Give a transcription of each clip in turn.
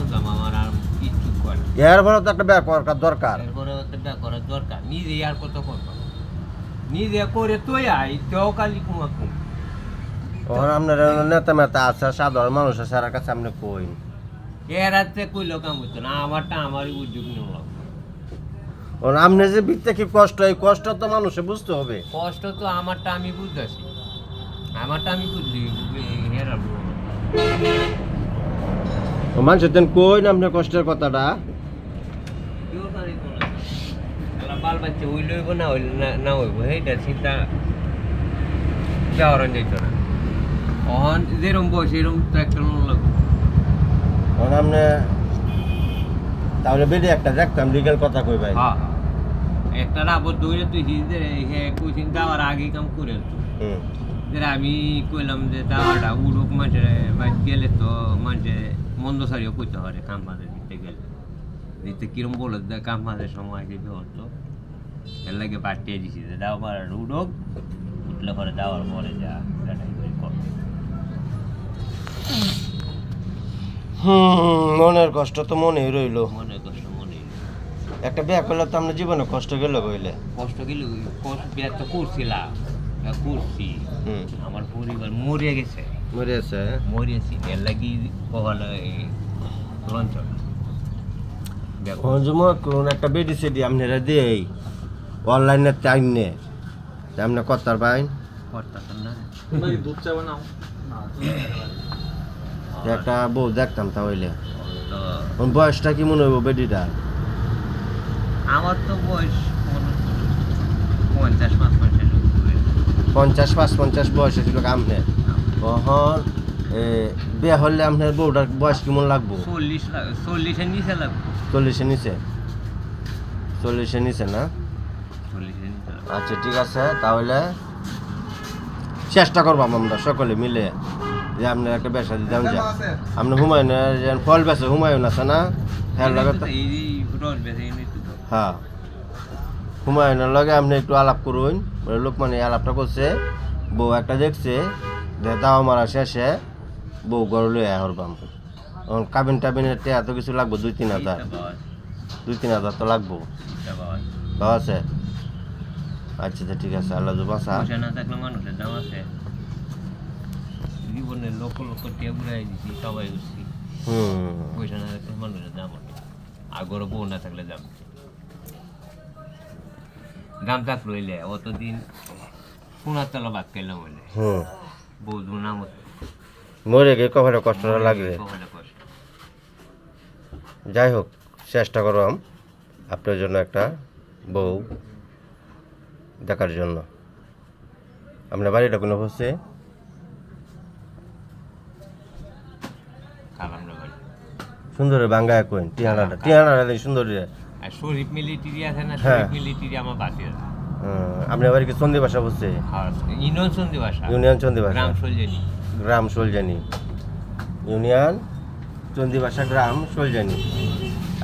বুঝলাম আমার আর কিচ্ছু করে এরপরে তো একটা ব্যাগ করার দরকার। এরপরে একটা করার দরকার নিজে আর কত করবো নিজে করে তুই আই তেও কালি কুমা কুম তখন আপনার নেতা মেতা আছে সাধারণ মানুষ আছে আর কাছে আপনি কই এর হাতে কইলো কাম হইতো না আমারটা আমারই উদ্যোগ নেওয়া লাগবে আপনি যে বিকতে কি কষ্ট এই কষ্ট তো মানুষে বুঝতে হবে। কষ্ট তো আমারটা আমি বুঝতেছি আমারটা আমি বুঝলি হেরাবো মানুষের দেন কই না আপনার কষ্টের কথাটা। কেউ জানি তো না এলা বাল বাচ্চা হইল হইব না হইল না হইব সেইটা চিন্তা যাওয়ার যাইতো না অহন যেরকম বয়স এরকম তো একটা মনে লাগবে তখন আপনি তাহলে বেডে একটা দেখতাম লিগেল কথা কই ভাই। হ্যাঁ একটা রাবত দৌড়ে তুই যে কইছিন যাওয়ার আগে কাম করে যে আমি কইলাম যে দাওয়াটা উড়ুক মাঝে বাইক গেলে তো মাঝে মন্দ সারিও কইতে পারে কাম মাঝে দিতে গেলে দিতে কিরম বলো কাম মাঝে সময় দিতে হতো এর লাগে পাঠিয়ে দিছি যে দাও মার উড়ুক উঠলে পরে দাওয়ার পরে যা সেটাই করে কর মনের কষ্ট তো মনেই রইল। মনে কষ্ট মনে একটা বিয়ে করলে তো আপনার জীবনে কষ্ট গেল কইলে কষ্ট গেলে কষ্ট বিয়ে তো করছিলাম করছি আমার পরিবার মরে গেছে মরিয়েছে মরিয়েছি এর লাগি কখনো লঞ্চন কোন একটা বেডি সেডি আপনারা দিই অনলাইনে টাইম নে আপনি কতার পাইন করতাম না দুধ চা বানাও একটা বউ দেখতাম তাহলে তো বয়সটা কি মনে হইব বেডিটা। আমার তো বয়স 50-55 বয়স ছিল আপনি তখন বিয়ে হলে আপনার বউটার বয়স কেমন লাগবো। 40-এর নিচে লাগবে 40-এর নিচে 40-এর নিচে না। 40-এর নিচে লাগবে আচ্ছা ঠিক আছে তাহলে চেষ্টা করবো আমরা সকলে মিলে যে আপনার একটা ব্যবসা দিতে আপনি হুমায়ুন ফল বেছে হুমায়ুন আছে না হ্যাঁ লাগে তো হ্যাঁ হুমায়ুনের লগে আপনি একটু আলাপ করুন লোক মানে আলাপটা করছে বউ একটা দেখছে যে দাওয়া মারা শেষে বউ ঘর লইয়া হরবাম তখন কাবিন টাবিনের এত কিছু লাগবো 2-3 হাজার তো লাগবো পাওয়া আছে। আচ্ছা ঠিক আছে আল্লাহ বাসা পয়সা না থাকলে মানুষের দাম আছে জীবনে লক্ষ লক্ষ টিয়া ঘুরাই দিছি সবাই উঠছি পয়সা না থাকলে মানুষের দাম আছে আর গরো বউ না থাকলে দাম দাম থাক রইলে অতদিন 15 তলা ভাত খাইলাম হইলে বউ নাম মরে গিয়ে কখনো কষ্টটা লাগবে। যাই হোক চেষ্টা করলাম আপনার জন্য একটা বউ দেখার জন্য। আপনার বাড়িটা কোনো হচ্ছে সুন্দর বাঙ্গায় কইন টিয়ানাটা সুন্দর আর শরীফ মিলিটারি আছে না শরীফ মিলিটারি আমার বাসে আছে আপনার বাড়ি কি চন্দি ভাষা বলছে ইউনিয়ন চন্দি ভাষা ইউনিয়ন চন্দি ভাষা গ্রাম সোলজানি ইউনিয়ন চন্দি ভাষা গ্রাম সোলজানি।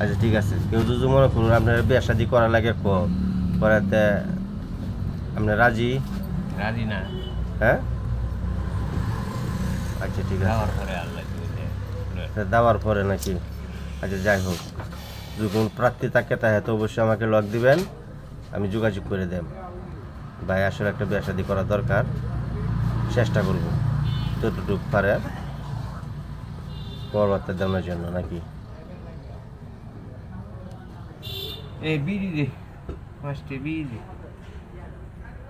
আচ্ছা ঠিক আছে কেউ যদি মনে করুন আপনার বিয়ে শাদি করা লাগে করাতে আপনার রাজি না হ্যাঁ আচ্ছা ঠিক আছে দেওয়ার পরে নাকি। আচ্ছা যাই হোক যদি কোনো প্রার্থী থাকে তাহলে তো অবশ্যই আমাকে লক দিবেন আমি যোগাযোগ করে দেব ভাই আসলে একটা বিয়ে শাদি করা দরকার চেষ্টা করব যতটুকু পারে পরবর্তী দেওয়ার জন্য নাকি। এই বিড়ি দে 5টা বিড়ি দে